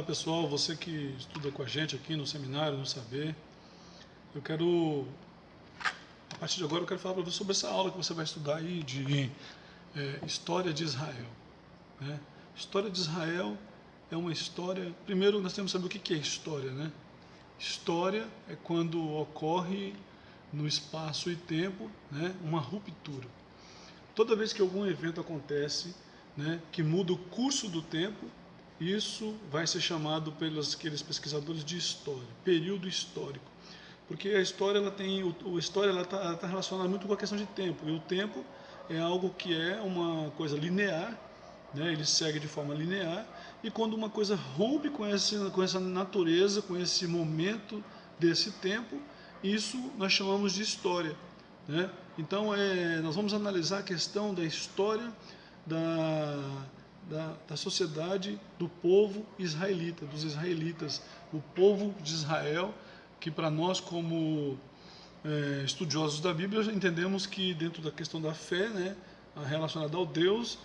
Olá pessoal, você que estuda com a gente aqui no seminário, no Saber, eu quero, a partir de agora eu quero falar para você sobre essa aula que você vai estudar aí de História de Israel, né? História de Israel é uma história, primeiro nós temos que saber o que é história, né? História é quando ocorre no espaço e tempo, né, uma ruptura. Toda vez que algum evento acontece, né, que muda o curso do tempo, isso vai ser chamado pelos aqueles pesquisadores de história, período histórico, porque a história ela tem história ela tá relacionada muito com a questão de tempo, e o tempo é algo que é uma coisa linear, né? Ele segue de forma linear, e quando uma coisa rompe com essa natureza, com esse momento desse tempo, isso nós chamamos de história, né? Então nós vamos analisar a questão da história da sociedade do povo israelita, dos israelitas, o povo de Israel, que para nós como estudiosos da Bíblia entendemos que dentro da questão da fé, né, relacionada ao Deus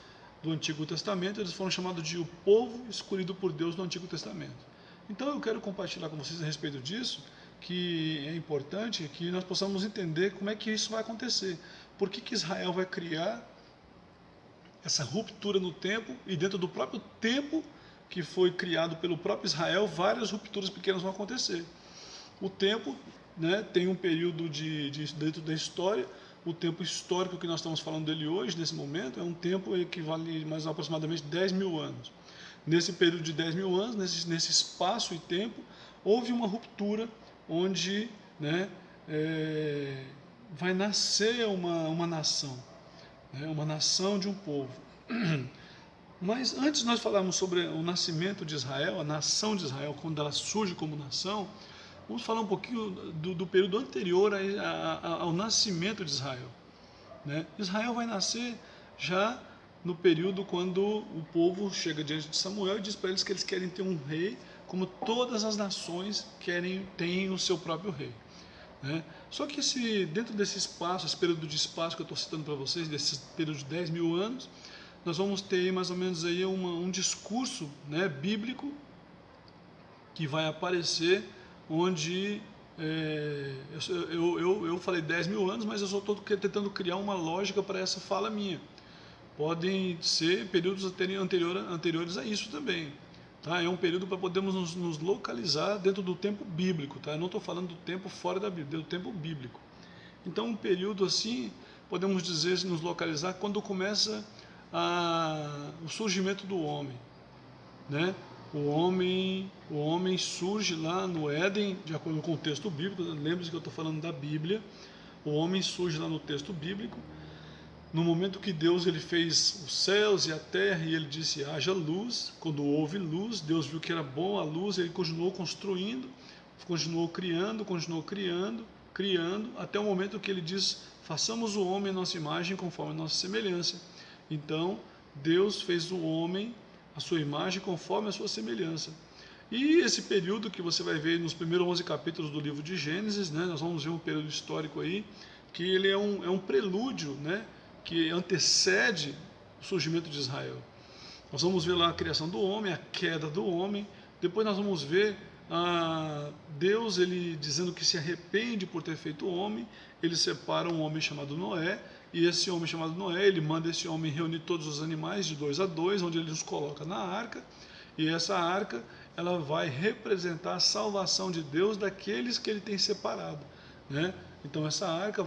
do Antigo Testamento, eles foram chamados de o povo escolhido por Deus no Antigo Testamento. Então eu quero compartilhar com vocês a respeito disso, que é importante que nós possamos entender como é que isso vai acontecer. Por que Israel vai criar essa ruptura no tempo, e dentro do próprio tempo que foi criado pelo próprio Israel, várias rupturas pequenas vão acontecer. O tempo, né, tem um período dentro da história. O tempo histórico que nós estamos falando dele hoje, nesse momento, é um tempo que equivale mais aproximadamente 10 mil anos. Nesse período de 10 mil anos, nesse espaço e tempo, houve uma ruptura onde, né, vai nascer uma nação, né, uma nação de um povo. Mas antes de nós falarmos sobre o nascimento de Israel, a nação de Israel, quando ela surge como nação, vamos falar um pouquinho do período anterior ao nascimento de Israel, né? Israel vai nascer já no período quando o povo chega diante de Samuel e diz para eles que eles querem ter um rei, como todas as nações têm o seu próprio rei, né? Só que dentro desse espaço, esse período de espaço que eu estou citando para vocês, desse período de 10 mil anos, nós vamos ter mais ou menos aí um discurso, né, bíblico que vai aparecer, onde eu falei 10 mil anos, mas eu só estou tentando criar uma lógica para essa fala minha. Podem ser períodos anteriores a isso também. Tá? É um período para podermos nos localizar dentro do tempo bíblico. Tá? Eu não estou falando do tempo fora da Bíblia, do tempo bíblico. Então, um período assim, podemos dizer, nos localizar quando começa o surgimento do homem, né? O homem surge lá no Éden, de acordo com o texto bíblico. Lembre-se que eu estou falando da Bíblia. O homem surge lá no texto bíblico, no momento que Deus ele fez os céus e a terra, e ele disse, haja luz. Quando houve luz, Deus viu que era bom a luz, ele continuou construindo, continuou criando, até o momento que ele diz, façamos o homem a nossa imagem, conforme a nossa semelhança. Então, Deus fez o homem a sua imagem, conforme a sua semelhança. E esse período que você vai ver nos primeiros 11 capítulos do livro de Gênesis, né, nós vamos ver um período histórico aí, que ele é um prelúdio, né, que antecede o surgimento de Israel. Nós vamos ver lá a criação do homem, a queda do homem. Depois nós vamos ver Deus ele dizendo que se arrepende por ter feito o homem. Ele separa um homem chamado Noé, e esse homem chamado Noé, ele manda esse homem reunir todos os animais de 2 a 2, onde ele os coloca na arca, e essa arca ela vai representar a salvação de Deus daqueles que ele tem separado, né? Então essa arca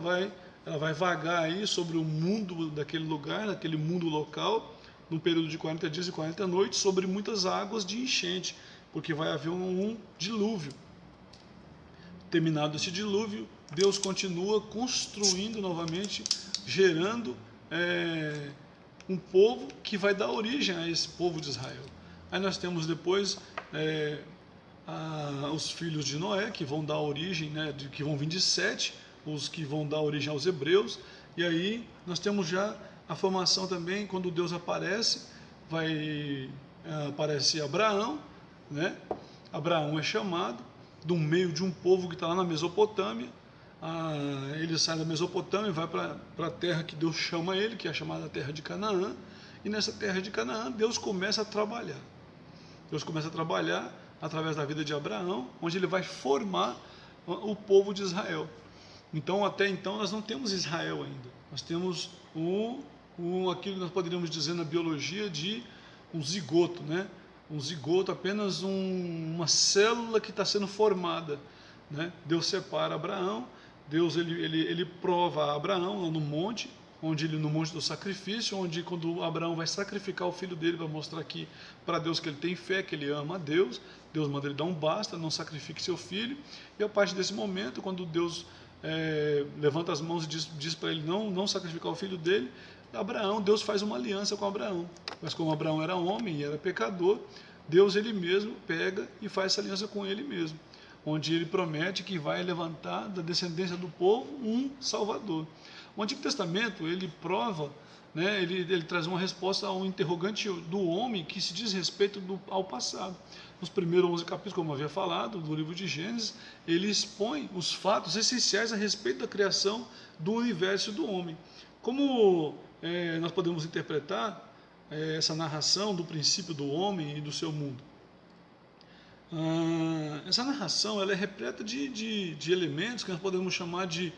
ela vai vagar aí sobre o mundo daquele lugar, naquele mundo local, num período de 40 dias e 40 noites, sobre muitas águas de enchente, porque vai haver um dilúvio. Terminado esse dilúvio, Deus continua construindo novamente, gerando um povo que vai dar origem a esse povo de Israel. Aí nós temos depois os filhos de Noé, que vão dar origem, né, que vão vir de Sete, os que vão dar origem aos hebreus. E aí nós temos já a formação também, quando Deus aparece, aparece Abraão, né? Abraão é chamado do meio de um povo que está lá na Mesopotâmia. Ele sai da Mesopotâmia e vai para a terra que Deus chama ele, que é a chamada terra de Canaã. E nessa terra de Canaã, Deus começa a trabalhar. Deus começa a trabalhar através da vida de Abraão, onde ele vai formar o povo de Israel. Então, até então, nós não temos Israel ainda. Nós temos aquilo que nós poderíamos dizer na biologia de um zigoto, né? Um zigoto, apenas uma célula que está sendo formada, né? Deus separa Abraão, Deus ele prova a Abraão lá no monte, no monte do sacrifício, onde quando Abraão vai sacrificar o filho dele, vai mostrar aqui para Deus que ele tem fé, que ele ama a Deus. Deus manda ele dar um basta, não sacrifique seu filho. E a partir desse momento, quando Deus levanta as mãos e diz para ele não sacrificar o filho dele, Deus faz uma aliança com Abraão. Mas como Abraão era homem e era pecador, Deus ele mesmo pega e faz essa aliança com ele mesmo, onde ele promete que vai levantar da descendência do povo um Salvador. O Antigo Testamento, ele prova, né, ele traz uma resposta ao interrogante do homem que se diz respeito ao passado. Nos primeiros 11 capítulos, como eu havia falado, do livro de Gênesis, ele expõe os fatos essenciais a respeito da criação do universo e do homem. Como nós podemos interpretar essa narração do princípio do homem e do seu mundo? Essa narração ela é repleta de elementos que nós podemos chamar de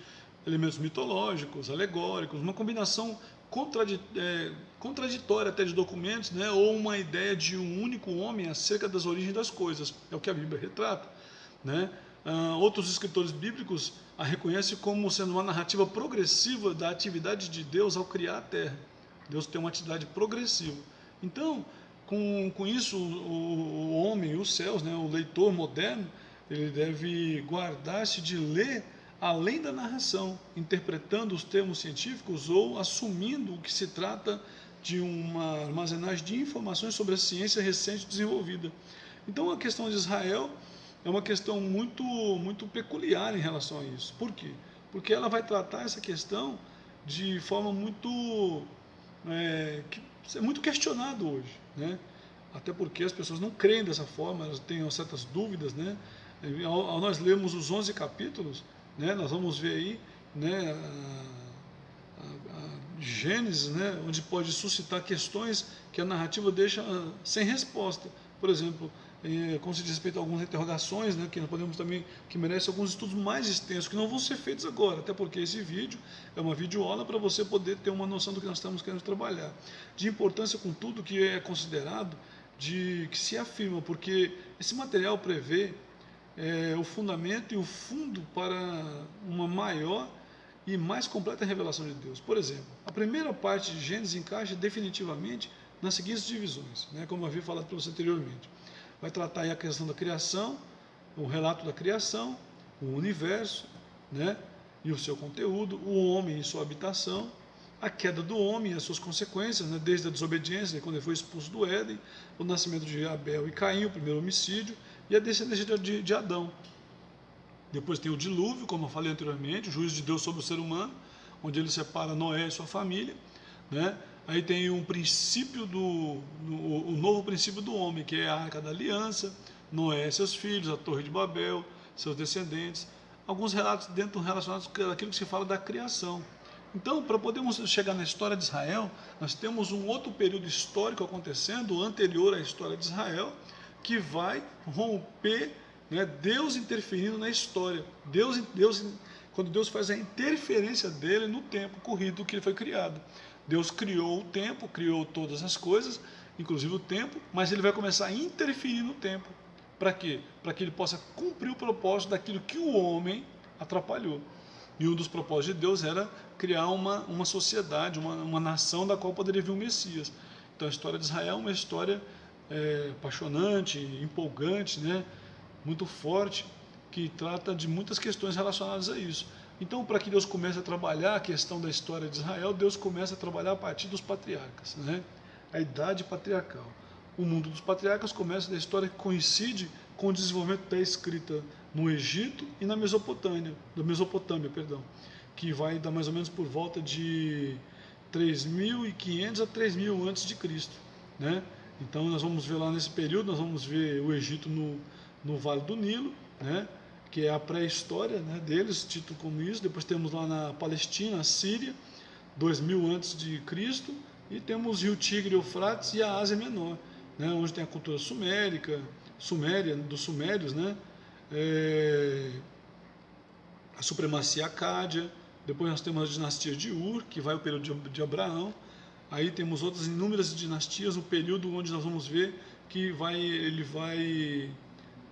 elementos mitológicos, alegóricos, uma combinação contraditória até de documentos, né, ou uma ideia de um único homem acerca das origens das coisas. É o que a Bíblia retrata, né? Outros escritores bíblicos a reconhecem como sendo uma narrativa progressiva da atividade de Deus ao criar a terra. Deus tem uma atividade progressiva. Então, com isso, o homem e os céus, né, o leitor moderno, ele deve guardar-se de ler além da narração, interpretando os termos científicos ou assumindo que se trata de uma armazenagem de informações sobre a ciência recente desenvolvida. Então, a questão de Israel é uma questão muito, muito peculiar em relação a isso. Por quê? Porque ela vai tratar essa questão de forma muito é muito questionado hoje, né? Até porque as pessoas não creem dessa forma, elas têm certas dúvidas, né? Ao nós lermos os 11 capítulos, né, nós vamos ver aí, né, a Gênesis, né, onde pode suscitar questões que a narrativa deixa sem resposta. Por exemplo, como se diz respeito a algumas interrogações, né, que nós podemos também, que merecem alguns estudos mais extensos, que não vão ser feitos agora, até porque esse vídeo é uma videoaula para você poder ter uma noção do que nós estamos querendo trabalhar. De importância com tudo que é considerado, que se afirma, porque esse material prevê o fundamento e o fundo para uma maior e mais completa revelação de Deus. Por exemplo, a primeira parte de Gênesis encaixa definitivamente nas seguintes divisões, né, como eu havia falado para você anteriormente. Vai tratar aí a questão da criação, o relato da criação, o universo, né, e o seu conteúdo, o homem e sua habitação, a queda do homem e as suas consequências, né, desde a desobediência, quando ele foi expulso do Éden, o nascimento de Abel e Caim, o primeiro homicídio, e a descendência de Adão. Depois tem o dilúvio, como eu falei anteriormente, o juízo de Deus sobre o ser humano, onde ele separa Noé e sua família, né? Aí tem um princípio o novo princípio do homem, que é a Arca da Aliança, Noé e seus filhos, a Torre de Babel, seus descendentes. Alguns relatos relacionados àquilo que se fala da criação. Então, para podermos chegar na história de Israel, nós temos um outro período histórico acontecendo, anterior à história de Israel, que vai romper, né, Deus interferindo na história. Quando Deus faz a interferência dele no tempo corrido que ele foi criado. Deus criou o tempo, criou todas as coisas, inclusive o tempo, mas ele vai começar a interferir no tempo. Para quê? Para que ele possa cumprir o propósito daquilo que o homem atrapalhou. E um dos propósitos de Deus era criar uma sociedade, uma nação da qual poderia vir o Messias. Então a história de Israel é uma história apaixonante, empolgante, né? Muito forte, que trata de muitas questões relacionadas a isso. Então, para que Deus comece a trabalhar a questão da história de Israel, Deus começa a trabalhar a partir dos patriarcas, né? A idade patriarcal. O mundo dos patriarcas começa da história que coincide com o desenvolvimento da escrita no Egito e na Mesopotâmia, que vai dar mais ou menos por volta de 3.500 a 3.000 antes de Cristo, né? Então nós vamos ver lá nesse período, nós vamos ver o Egito no Vale do Nilo, né, que é a pré-história, né, deles, título como isso. Depois temos lá na Palestina, a Síria, 2000 antes de Cristo, e temos Rio Tigre, Eufrates e a Ásia Menor, né, onde tem a cultura suméria, dos sumérios, né, a supremacia acádia. Depois nós temos a dinastia de Ur, que vai o período de Abraão. Aí temos outras inúmeras dinastias, o período onde nós vamos ver que ele vai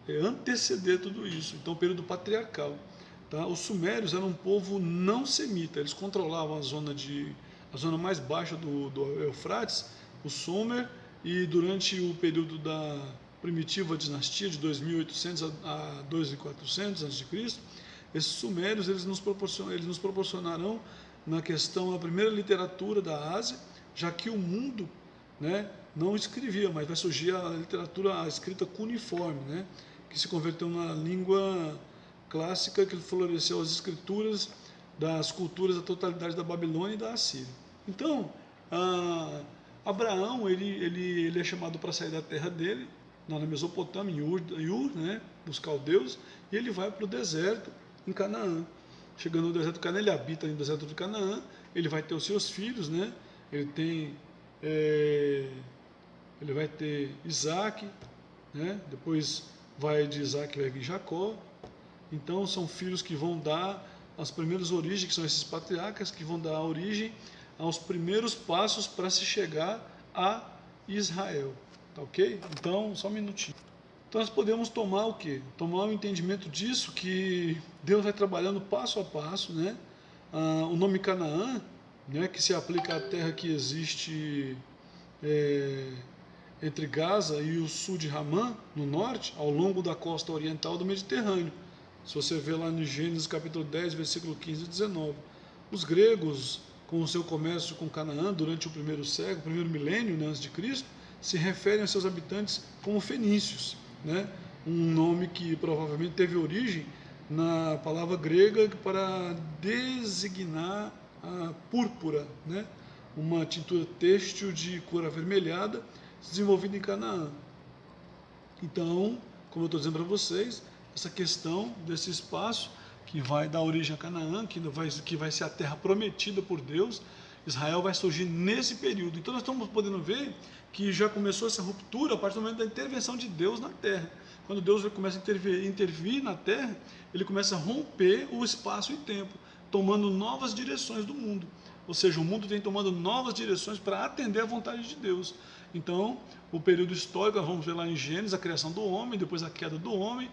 anteceder tudo isso. Então, o período patriarcal. Tá? Os sumérios eram um povo não semita, eles controlavam a zona mais baixa do Eufrates, o Sumer, e durante o período da primitiva dinastia de 2800 a 2400 a.C., esses sumérios eles nos proporcionarão na questão da primeira literatura da Ásia, já que o mundo, né, não escrevia, mas vai surgir a literatura, a escrita cuneiforme, né, que se converteu na língua clássica, que floresceu as escrituras das culturas da totalidade da Babilônia e da Assíria. Então, Abraão ele é chamado para sair da terra dele, na Mesopotâmia, em Ur, né, dos caldeus, e ele vai para o deserto, em Canaã. Chegando no deserto de Canaã, ele habita no deserto de Canaã, ele vai ter os seus filhos, né, ele vai ter Isaac, né, depois de Isaac vai vir Jacó. Então são filhos que vão dar as primeiras origens, que são esses patriarcas, que vão dar origem aos primeiros passos para se chegar a Israel. Tá ok? Então, só um minutinho. Então nós podemos tomar o quê? Tomar o entendimento disso, que Deus vai trabalhando passo a passo, né? O nome Canaã, né, que se aplica à terra que existe entre Gaza e o sul de Ramã, no norte, ao longo da costa oriental do Mediterrâneo. Se você vê lá no Gênesis capítulo 10, versículo 15 e 19. Os gregos, com o seu comércio com Canaã durante o primeiro século, primeiro milênio, né, antes de Cristo, se referem aos seus habitantes como fenícios, né? Um nome que provavelmente teve origem na palavra grega para designar a púrpura, né? Uma tintura têxtil de cor avermelhada desenvolvida em Canaã. Então, como eu estou dizendo para vocês, essa questão desse espaço que vai dar origem a Canaã, que vai ser a terra prometida por Deus, Israel vai surgir nesse período. Então nós estamos podendo ver que já começou essa ruptura a partir do momento da intervenção de Deus na terra. Quando Deus começa a intervir na terra, ele começa a romper o espaço e tempo, tomando novas direções do mundo. Ou seja, o mundo tem tomando novas direções para atender à vontade de Deus. Então, o período histórico, nós vamos ver lá em Gênesis, a criação do homem, depois a queda do homem,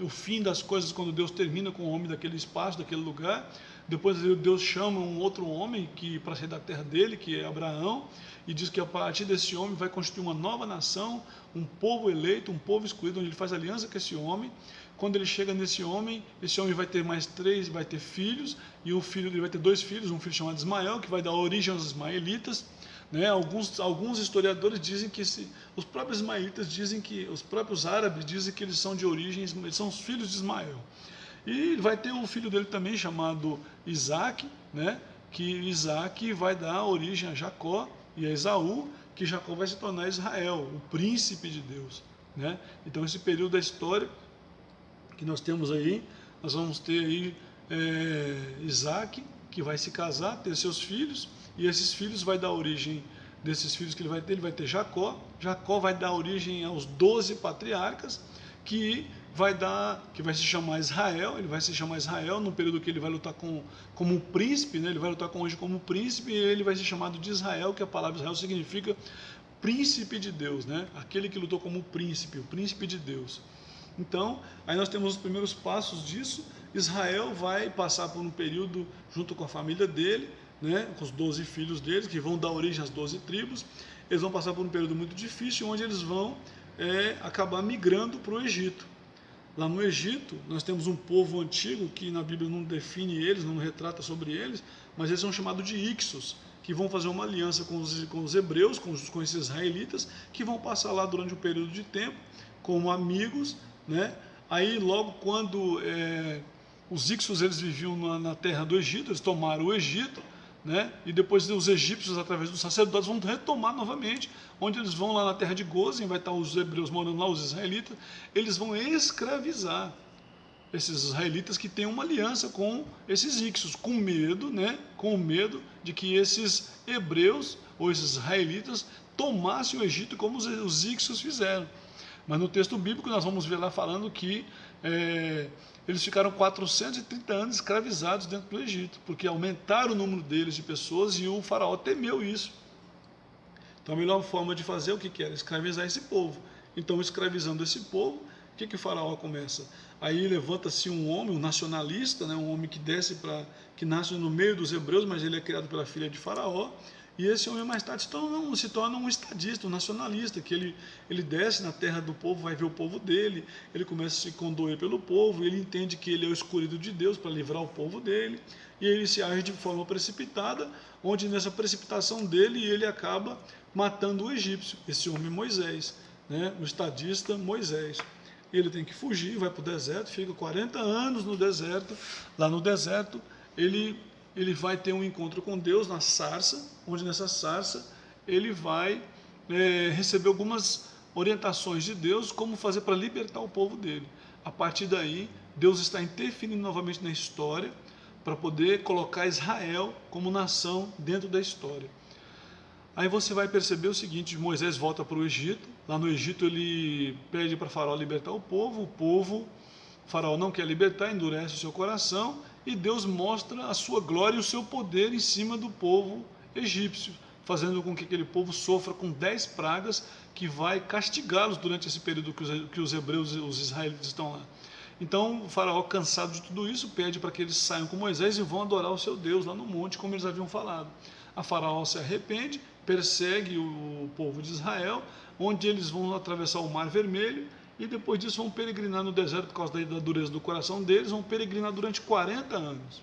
o fim das coisas quando Deus termina com o homem daquele espaço, daquele lugar. Depois Deus chama um outro homem para sair da terra dele, que é Abraão, e diz que a partir desse homem vai constituir uma nova nação, um povo eleito, um povo escolhido, onde ele faz aliança com esse homem. Quando ele chega nesse homem, esse homem vai ter mais três, vai ter filhos, e ele vai ter dois filhos, um filho chamado Ismael, que vai dar origem aos ismaelitas. Né? Alguns historiadores dizem que os próprios ismaelitas dizem que, os próprios árabes dizem que eles são de origem, eles são os filhos de Ismael. E vai ter um filho dele também chamado Isaac, né? Que Isaac vai dar origem a Jacó e a Esaú, que Jacó vai se tornar Israel, o príncipe de Deus. Né? Então esse período da história que nós temos aí, nós vamos ter aí Isaac, que vai se casar, ter seus filhos, e esses filhos vai dar origem, desses filhos que ele vai ter Jacó. Jacó vai dar origem aos 12 patriarcas, que vai se chamar Israel. Ele vai se chamar Israel no período que ele vai lutar como um príncipe, né? Ele vai lutar hoje como príncipe, e ele vai ser chamado de Israel, que a palavra Israel significa príncipe de Deus, né? Aquele que lutou como príncipe, o príncipe de Deus. Então, aí nós temos os primeiros passos disso. Israel vai passar por um período junto com a família dele, né, com os 12 filhos deles, que vão dar origem às 12 tribos. Eles vão passar por um período muito difícil, onde eles vão acabar migrando para o Egito. Lá no Egito, nós temos um povo antigo, que na Bíblia não define eles, não retrata sobre eles, mas eles são chamados de Ixos, que vão fazer uma aliança com os hebreus, com esses israelitas, que vão passar lá durante um período de tempo, como amigos, né? Aí logo quando os Ixos eles viviam na terra do Egito, eles tomaram o Egito, né? E depois os egípcios, através dos sacerdotes, vão retomar novamente, onde eles vão lá na terra de Gozem, vai estar os hebreus morando lá, os israelitas, eles vão escravizar esses israelitas que têm uma aliança com esses Ixos, com medo, né? Com medo de que esses hebreus ou esses israelitas tomassem o Egito como os íxios fizeram. Mas no texto bíblico nós vamos ver lá falando que eles ficaram 430 anos escravizados dentro do Egito, porque aumentaram o número deles de pessoas e o faraó temeu isso. Então a melhor forma de fazer o que era? Escravizar esse povo. Então, escravizando esse povo, o que o faraó começa? Aí levanta-se um homem, um nacionalista, né, um homem que que nasce no meio dos hebreus, mas ele é criado pela filha de faraó, e esse homem mais tarde se torna um estadista, um nacionalista, que ele desce na terra do povo, vai ver o povo dele, ele começa a se condoer pelo povo, ele entende que ele é o escolhido de Deus para livrar o povo dele, e ele se age de forma precipitada, onde nessa precipitação dele ele acaba matando o egípcio, esse homem Moisés, né, o estadista Moisés. Ele tem que fugir, vai para o deserto, fica 40 anos no deserto. Lá no deserto ele vai ter um encontro com Deus na sarça, onde nessa sarça ele vai receber algumas orientações de Deus, como fazer para libertar o povo dele. A partir daí, Deus está interferindo novamente na história, para poder colocar Israel como nação dentro da história. Aí você vai perceber o seguinte: Moisés volta para o Egito. Lá no Egito ele pede para Faraó libertar o povo, Faraó não quer libertar, endurece o seu coração, e Deus mostra a sua glória e o seu poder em cima do povo egípcio, fazendo com que aquele povo sofra com 10 pragas que vai castigá-los durante esse período que os hebreus, os israelitas estão lá. Então o Faraó, cansado de tudo isso, pede para que eles saiam com Moisés e vão adorar o seu Deus lá no monte, como eles haviam falado. A Faraó se arrepende, persegue o povo de Israel, onde eles vão atravessar o Mar Vermelho, e depois disso vão peregrinar no deserto por causa da dureza do coração deles, vão peregrinar durante 40 anos.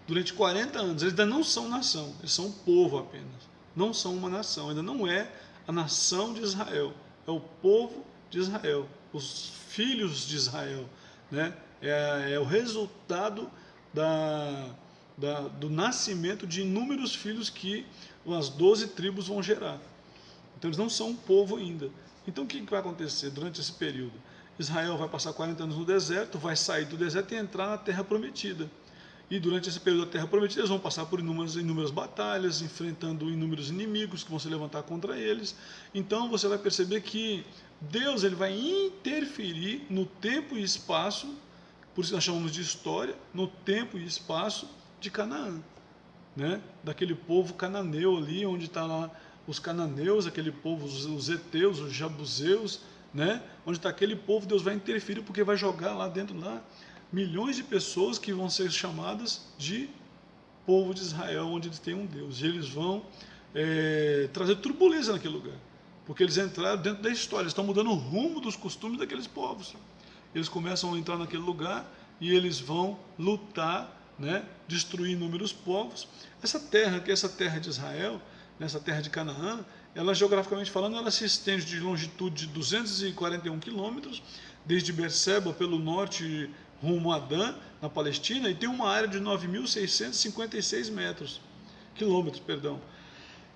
Durante 40 anos, eles ainda não são nação, eles são um povo apenas, não são uma nação, ainda não é a nação de Israel, é o povo de Israel, os filhos de Israel, né? É o resultado do nascimento de inúmeros filhos que as 12 tribos vão gerar. Então eles não são um povo ainda. Então o que vai acontecer durante esse período? Israel vai passar 40 anos no deserto, vai sair do deserto e entrar na Terra Prometida. E durante esse período da Terra Prometida eles vão passar por inúmeras batalhas, enfrentando inúmeros inimigos que vão se levantar contra eles. Então você vai perceber que Deus ele vai interferir no tempo e espaço, por isso nós chamamos de história, no tempo e espaço de Canaã, né? Daquele povo cananeu ali, onde está lá os cananeus, aquele povo, os heteus, os jabuseus, né? Onde está aquele povo, Deus vai interferir, porque vai jogar lá dentro milhões de pessoas que vão ser chamadas de povo de Israel, onde eles têm um Deus. E eles vão trazer turbulência naquele lugar, porque eles entraram dentro da história, eles estão mudando o rumo dos costumes daqueles povos. Eles começam a entrar naquele lugar e eles vão lutar, né, destruir inúmeros povos. Essa terra, que é essa terra de Israel, nessa terra de Canaã, ela geograficamente falando, ela se estende de longitude de 241 quilômetros, desde Berseba pelo norte rumo a Dan, na Palestina, e tem uma área de 9.656 quilômetros,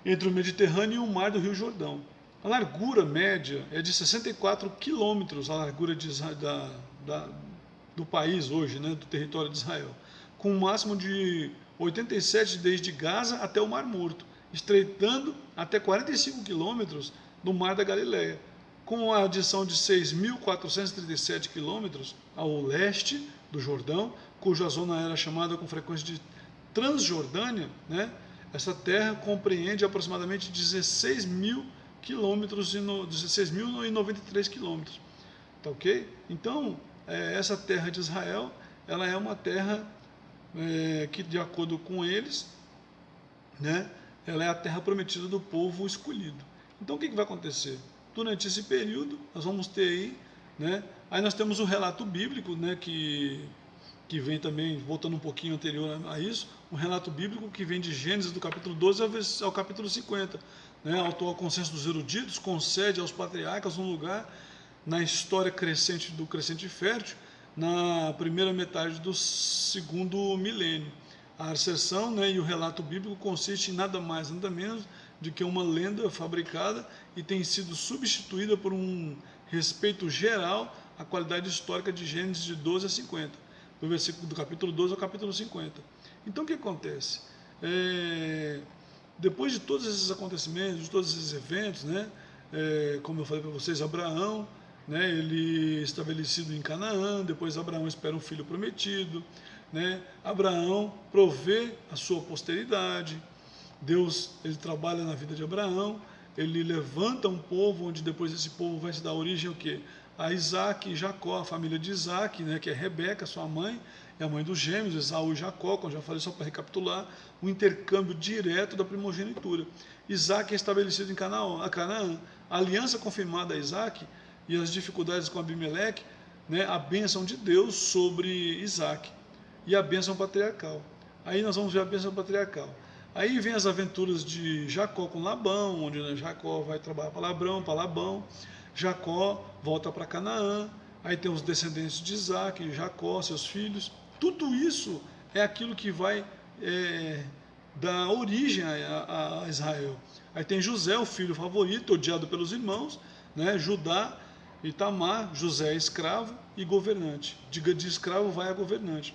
entre o Mediterrâneo e o mar do Rio Jordão. A largura média é de 64 quilômetros, a largura do país hoje, né, do território de Israel, com um máximo de 87 desde Gaza até o Mar Morto, estreitando até 45 quilômetros do Mar da Galileia, com a adição de 6.437 quilômetros ao leste do Jordão, cuja zona era chamada com frequência de Transjordânia, né? Essa terra compreende aproximadamente 16.000 quilômetros, 16.093 quilômetros, tá ok? Então, essa terra de Israel, ela é uma terra que, de acordo com eles, né, ela é a terra prometida do povo escolhido. Então o que vai acontecer? Durante esse período, nós vamos ter aí, né, aí nós temos o relato bíblico, né, que vem também, voltando um pouquinho anterior a isso, um relato bíblico que vem de Gênesis do capítulo 12 ao capítulo 50. Né, ao atual consenso dos eruditos, concede aos patriarcas um lugar na história crescente do crescente fértil, na primeira metade do segundo milênio. A asserção, né, e o relato bíblico consiste em nada mais, nada menos do que uma lenda fabricada e tem sido substituída por um respeito geral à qualidade histórica de Gênesis de 12 a 50, do versículo do capítulo 12 ao capítulo 50. Então o que acontece? depois de todos esses acontecimentos, de todos esses eventos, né, como eu falei para vocês, Abraão, né, ele estabelecido em Canaã, depois Abraão espera um filho prometido, né, Abraão provê a sua posteridade, Deus, ele trabalha na vida de Abraão, ele levanta um povo, onde depois esse povo vai se dar origem ao quê? A Isaac e Jacó, a família de Isaac, né, que é Rebeca, sua mãe, é a mãe dos gêmeos, Esaú e Jacó, como eu já falei, só para recapitular, o intercâmbio direto da primogenitura. Isaac é estabelecido em Canaã, a aliança confirmada a Isaac e as dificuldades com Abimeleque, né, a bênção de Deus sobre Isaac e a bênção patriarcal. Aí nós vamos ver a bênção patriarcal. Aí vem as aventuras de Jacó com Labão, onde, né, Jacó vai trabalhar para Labão, Jacó volta para Canaã, aí tem os descendentes de Isaac, Jacó, seus filhos. Tudo isso é aquilo que vai dar origem a Israel. Aí tem José, o filho favorito, odiado pelos irmãos, né? Judá e Tamar, José é escravo e governante. De escravo vai a governante.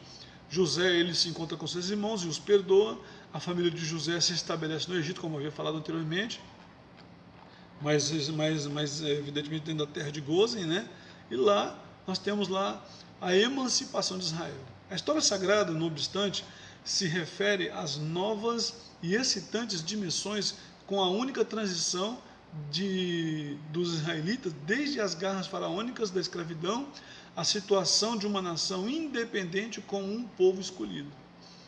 José, ele se encontra com seus irmãos e os perdoa. A família de José se estabelece no Egito, como eu havia falado anteriormente, mas evidentemente dentro da terra de Gozen, né? E lá nós temos lá a emancipação de Israel. A história sagrada, não obstante, se refere às novas e excitantes dimensões com a única transição dos israelitas, desde as garras faraônicas da escravidão, à situação de uma nação independente com um povo escolhido.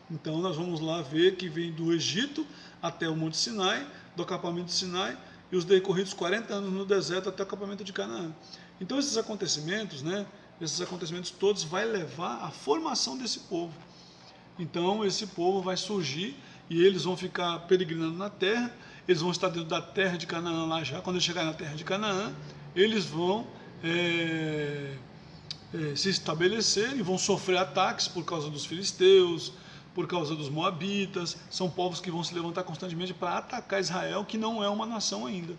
Então nós vamos lá ver que vem do Egito até o Monte Sinai, do acampamento de Sinai, e os decorridos 40 anos no deserto até o acampamento de Canaã. Então esses acontecimentos, né, esses acontecimentos todos vai levar à formação desse povo. Então esse povo vai surgir e eles vão ficar peregrinando na terra, eles vão estar dentro da terra de Canaã lá já. Quando eles chegarem na terra de Canaã, eles vão se estabelecer e vão sofrer ataques por causa dos filisteus, por causa dos moabitas. São povos que vão se levantar constantemente para atacar Israel, que não é uma nação ainda.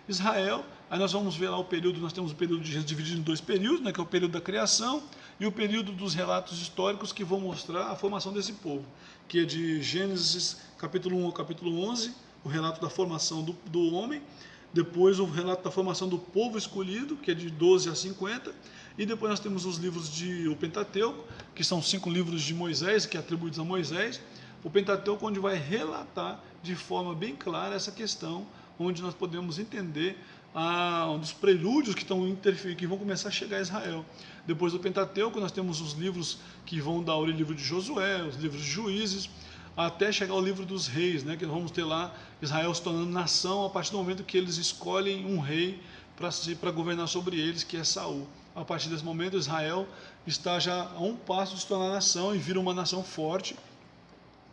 Israel, aí nós vamos ver lá o período, nós temos o período dividido em dois períodos, né, que é o período da criação e o período dos relatos históricos que vão mostrar a formação desse povo, que é de Gênesis capítulo 1 ao capítulo 11, o relato da formação do homem, depois o relato da formação do povo escolhido, que é de 12 a 50, e depois nós temos os livros o Pentateuco, que são 5 livros de Moisés, que é atribuídos a Moisés, o Pentateuco onde vai relatar de forma bem clara essa questão, onde nós podemos entender os prelúdios que estão interferindo, que vão começar a chegar a Israel. Depois do Pentateuco nós temos os livros que vão dar origem ao livro de Josué, os livros de Juízes, até chegar ao livro dos reis, né, que nós vamos ter lá Israel se tornando nação a partir do momento que eles escolhem um rei para governar sobre eles, que é Saul. A partir desse momento Israel está já a um passo de se tornar nação e vira uma nação forte.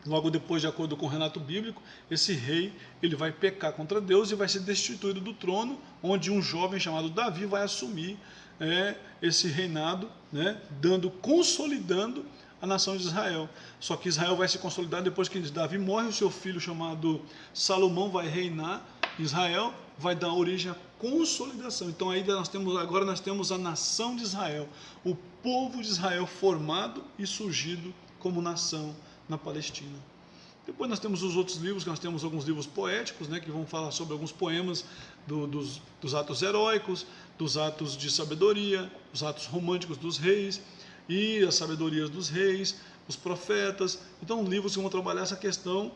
Logo depois, de acordo com o relato bíblico, esse rei ele vai pecar contra Deus e vai ser destituído do trono, onde um jovem chamado Davi vai assumir esse reinado, né, consolidando a nação de Israel. Só que Israel vai se consolidar depois que Davi morre, o seu filho chamado Salomão vai reinar. Israel vai dar origem à consolidação. Então agora nós temos a nação de Israel, o povo de Israel formado e surgido como nação na Palestina. Depois nós temos os outros livros, que nós temos alguns livros poéticos, né, que vão falar sobre alguns poemas dos atos heróicos, dos atos de sabedoria, os atos românticos dos reis e as sabedorias dos reis, os profetas. Então livros que vão trabalhar essa questão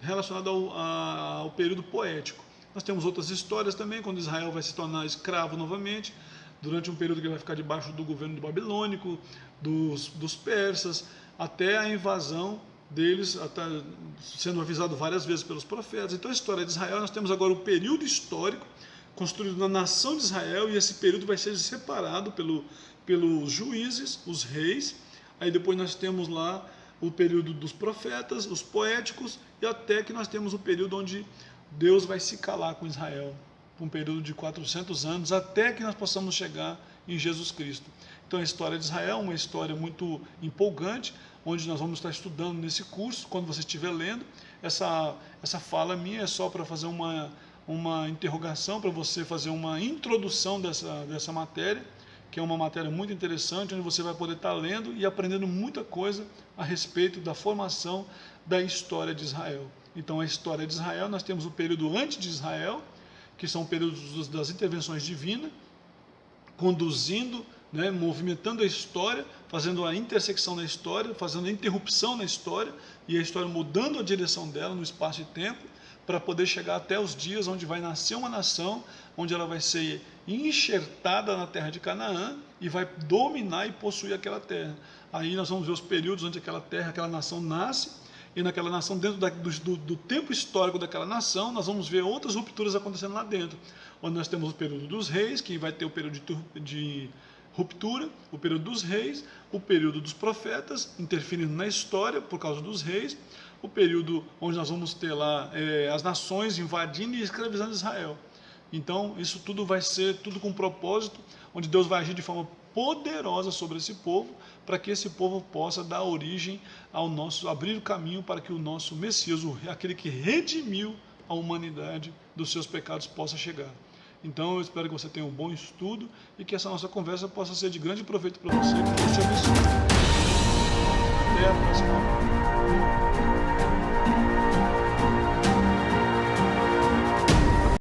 relacionada ao período poético. Nós temos outras histórias também, quando Israel vai se tornar escravo novamente, durante um período que vai ficar debaixo do governo babilônico, dos persas, até a invasão deles, até sendo avisado várias vezes pelos profetas. Então a história de Israel, nós temos agora o período histórico construído na nação de Israel, e esse período vai ser separado pelos juízes, os reis. Aí depois nós temos lá o período dos profetas, os poéticos, e até que nós temos o período onde Deus vai se calar com Israel, um período de 400 anos, até que nós possamos chegar em Jesus Cristo. Então a história de Israel é uma história muito empolgante, onde nós vamos estar estudando nesse curso. Quando você estiver lendo, essa fala minha é só para fazer uma interrogação, para você fazer uma introdução dessa matéria, que é uma matéria muito interessante, onde você vai poder estar lendo e aprendendo muita coisa a respeito da formação da história de Israel. Então, a história de Israel, nós temos o período antes de Israel, que são períodos das intervenções divinas, conduzindo, né, movimentando a história, fazendo a intersecção na história, fazendo a interrupção na história, e a história mudando a direção dela no espaço e tempo, para poder chegar até os dias onde vai nascer uma nação, onde ela vai ser enxertada na terra de Canaã e vai dominar e possuir aquela terra. Aí nós vamos ver os períodos onde aquela terra, aquela nação nasce, e naquela nação, dentro do tempo histórico daquela nação, nós vamos ver outras rupturas acontecendo lá dentro, onde nós temos o período dos reis, que vai ter o período de ruptura, o período dos reis, o período dos profetas, interferindo na história por causa dos reis, o período onde nós vamos ter lá as nações invadindo e escravizando Israel. Então, isso tudo vai ser tudo com propósito, onde Deus vai agir de forma poderosa sobre esse povo, para que esse povo possa dar origem ao nosso, abrir o caminho para que o nosso Messias, aquele que redimiu a humanidade dos seus pecados, possa chegar. Então, eu espero que você tenha um bom estudo e que essa nossa conversa possa ser de grande proveito para você. Que Deus te abençoe.